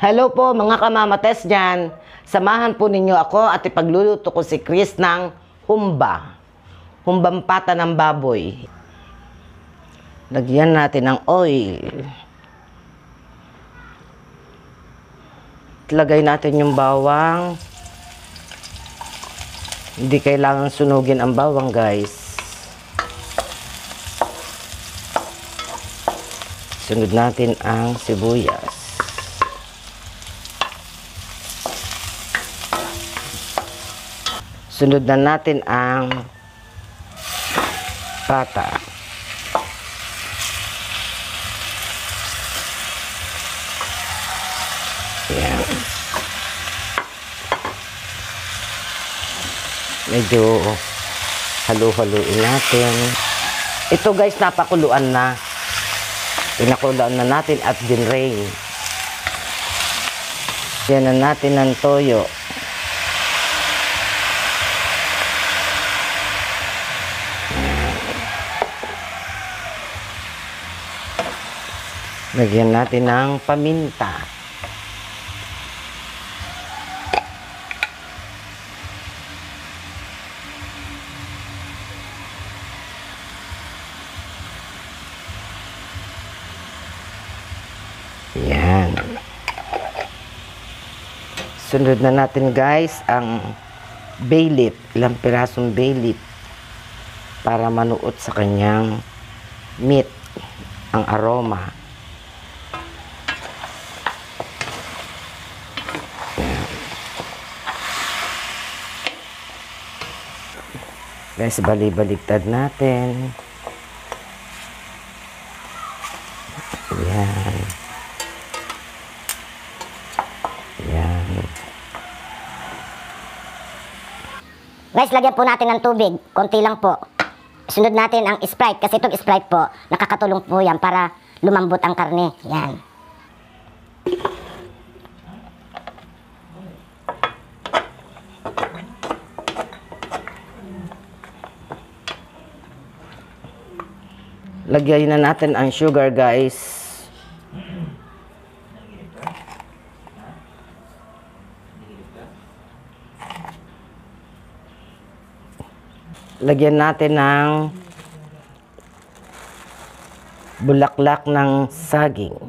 Hello po mga kamamates dyan. Samahan po ninyo ako at ipagluluto ko si Chris ng humba. Humbang pata ng baboy. Lagyan natin ng oil. Lagay natin yung bawang. Hindi kailangan sunugin ang bawang, guys. Sunod natin ang sibuyas. Sunod na natin ang pata. Ayan. Medyo halu-haluin natin. Ito guys, napakuluan na. Pinakuluan na natin at dinrain. Yan na natin ng toyo. Lagyan natin ng paminta. Yan. Sunod na natin guys ang bay leaf. Ilang pirasong bay leaf para manuot sa kanyang meat ang aroma. Guys, bali-baligtad natin. Ayan. Ayan. Guys, lagyan po natin ng tubig. Konti lang po. Sunod natin ang Sprite. Kasi itong Sprite po, nakakatulong po yan para lumambot ang karne. Yan. Lagyan na natin ang sugar, guys. Lagyan natin ng bulaklak ng saging.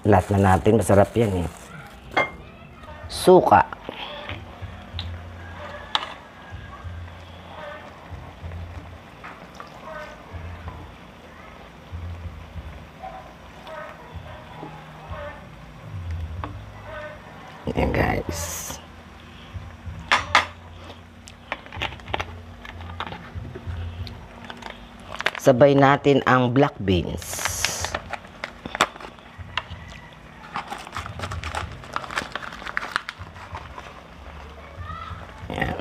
Lahat na natin, masarap yan eh. Suka. Ayan guys. Sabay natin ang black beans. Ayan.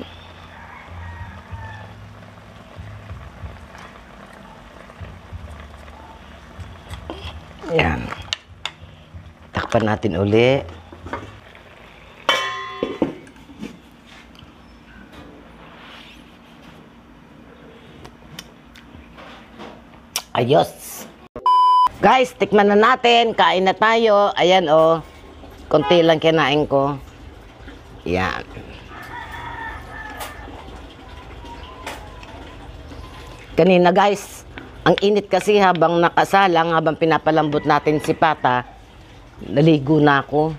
Ayan. Takpan natin uli. Ayos. Guys, tikman na natin. Kain na tayo. Ayan oh. Konti lang kinain ko. Yan. Kanina guys, ang init kasi habang nakasalang, habang pinapalambot natin si Pata, naligo na ako.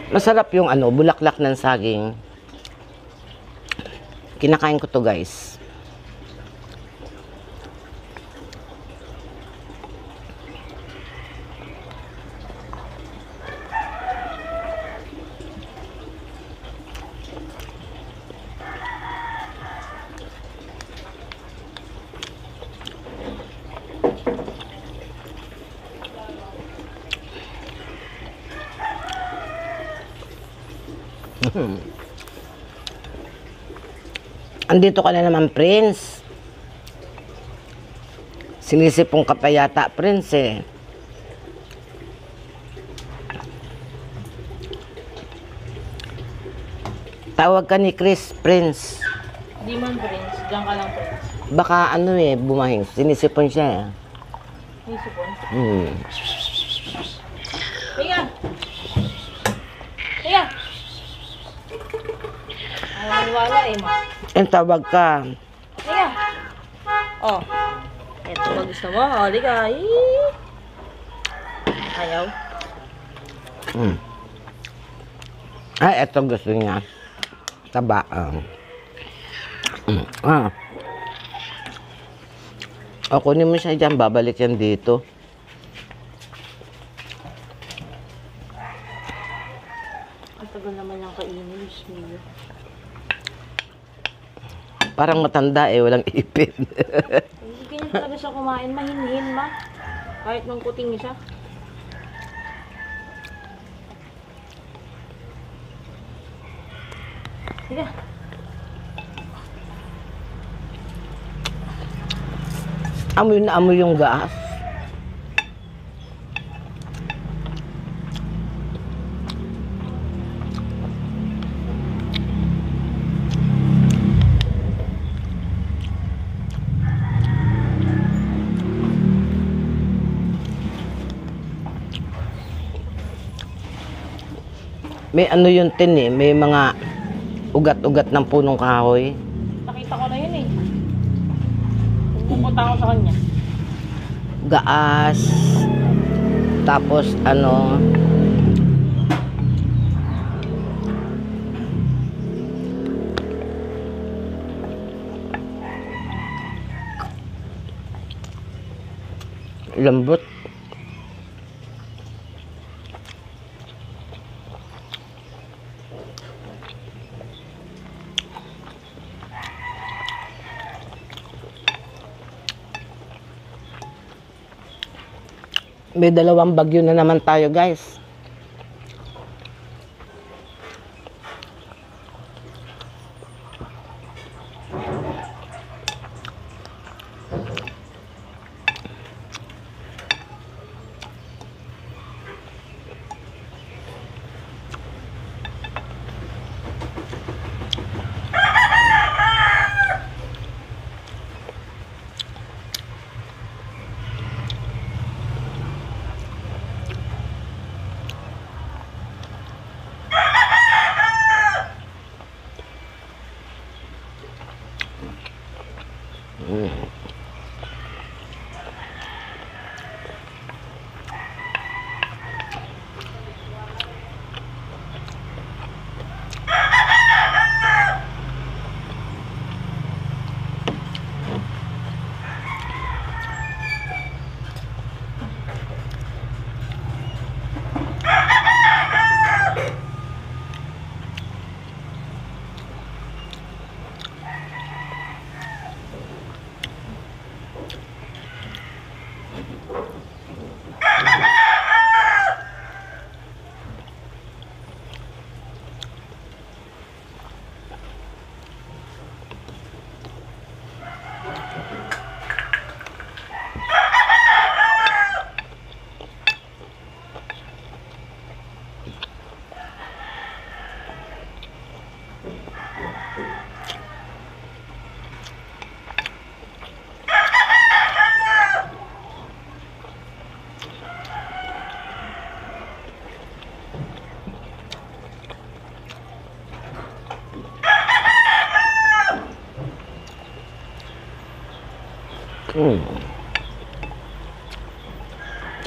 Masarap yung bulaklak ng saging. Kinakain ko to guys. Andito ka na naman, Prince. Sinisipong ka pa yata, Prince eh. Tawag ka ni Chris, Prince. Di man, Prince. Diyan ka lang, Prince. Baka ano eh, bumahing. Sinisipon siya eh. May sipon. Hmm. Higa! Higa! Ang maniwala eh, ma. And tawag ka. Higa! Oh. Ito ba gusto mo? Oh, di ka. Ayaw. Hmm. Ay, eto gusto niya. Taba. O, kunin mo siya dyan. Babalik yan dito. Ang tagal naman yung kainin. Bismillah. Parang matanda eh. Walang ipin. Hindi ganyan talaga siya kumain. Mahinhin, ma. Kahit nung kuting siya. Higa. Amoy na amoy yung gas. May ano yung tin eh, may mga ugat-ugat ng punong kahoy. Nakita ko na yun eh. Pupunta ako sa kanya. Gaas. Tapos ano, lambot. May dalawang bagyo na naman tayo, guys.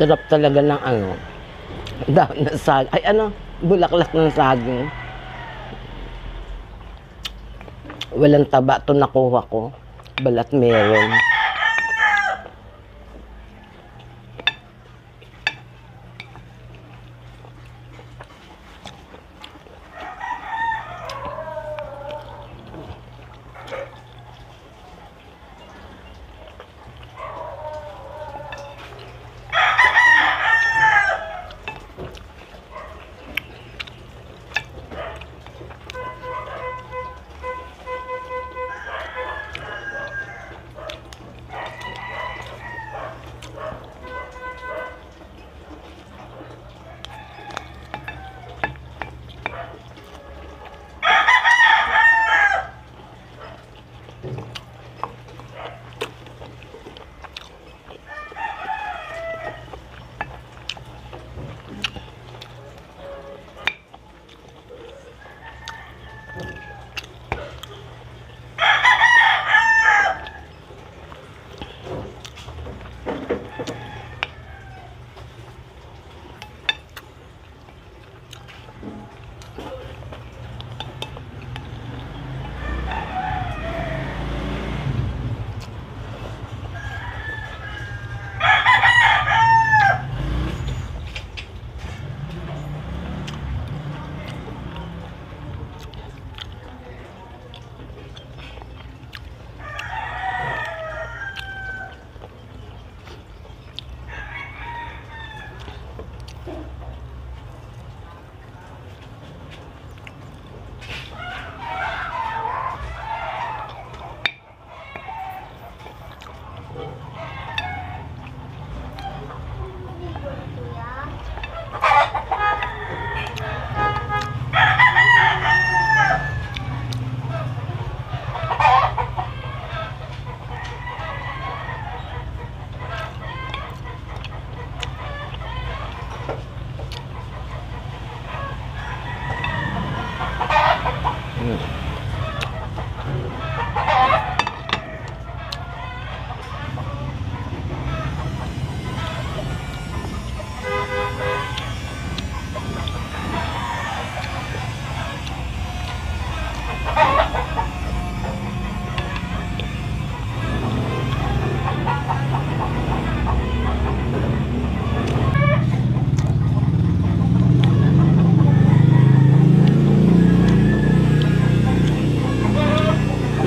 Sarap talaga ng ano, dahon ng saging. Ay ano, bulaklak ng saging. Walang taba to nakuha ko. Balat meron.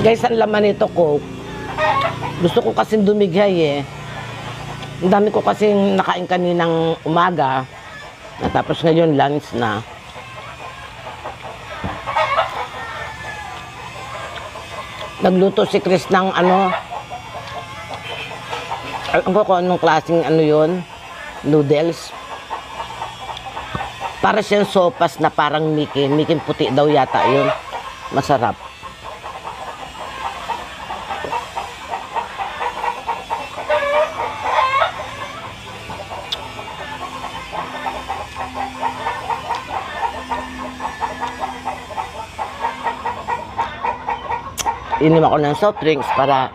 Guys, ang laman nito ko, gusto ko kasing dumighay eh. Ang dami ko kasing nakain kaninang umaga. Tapos ngayon, lunch na. Nagluto si Chris ng ano, alam ko kung anong klaseng ano yun, noodles. Para siyang sopas na parang Mickey. Mickey puti daw yata yun. Masarap. Inim ako ng soft drinks para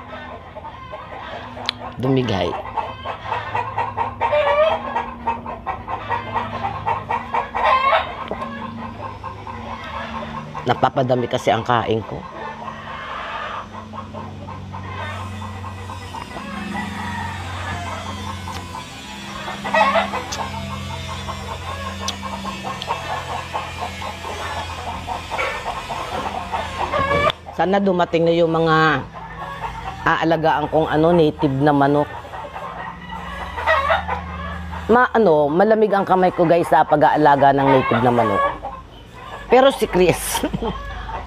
dumigay. Napapadami kasi ang kain ko. Sana dumating na yung mga aalagaan kong native na manok. Malamig ang kamay ko guys sa pag-aalaga ng native na manok. Pero si Chris,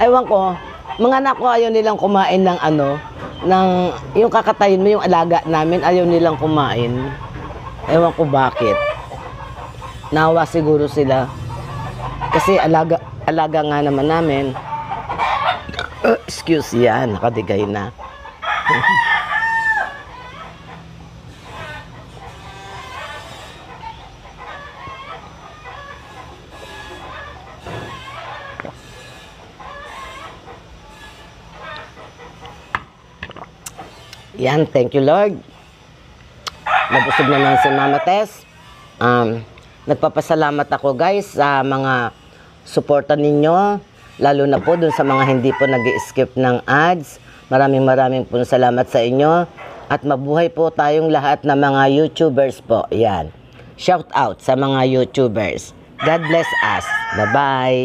ewan ko, mga anak ko ayaw nilang kumain ng yung kakatayin mo yung alaga namin, ayaw nilang kumain. Ewan ko bakit. Nawa siguro sila. Kasi alaga nga naman namin. Excuse yan, nakadigay na. Yan, thank you Lord. Nabusog naman si Mama Tess. Nagpapasalamat ako guys sa mga suporta ninyo. Lalo na po dun sa mga hindi po nag-skip ng ads. Maraming po salamat sa inyo. At mabuhay po tayong lahat na mga YouTubers po. Yan. Shout out sa mga YouTubers. God bless us. Bye-bye.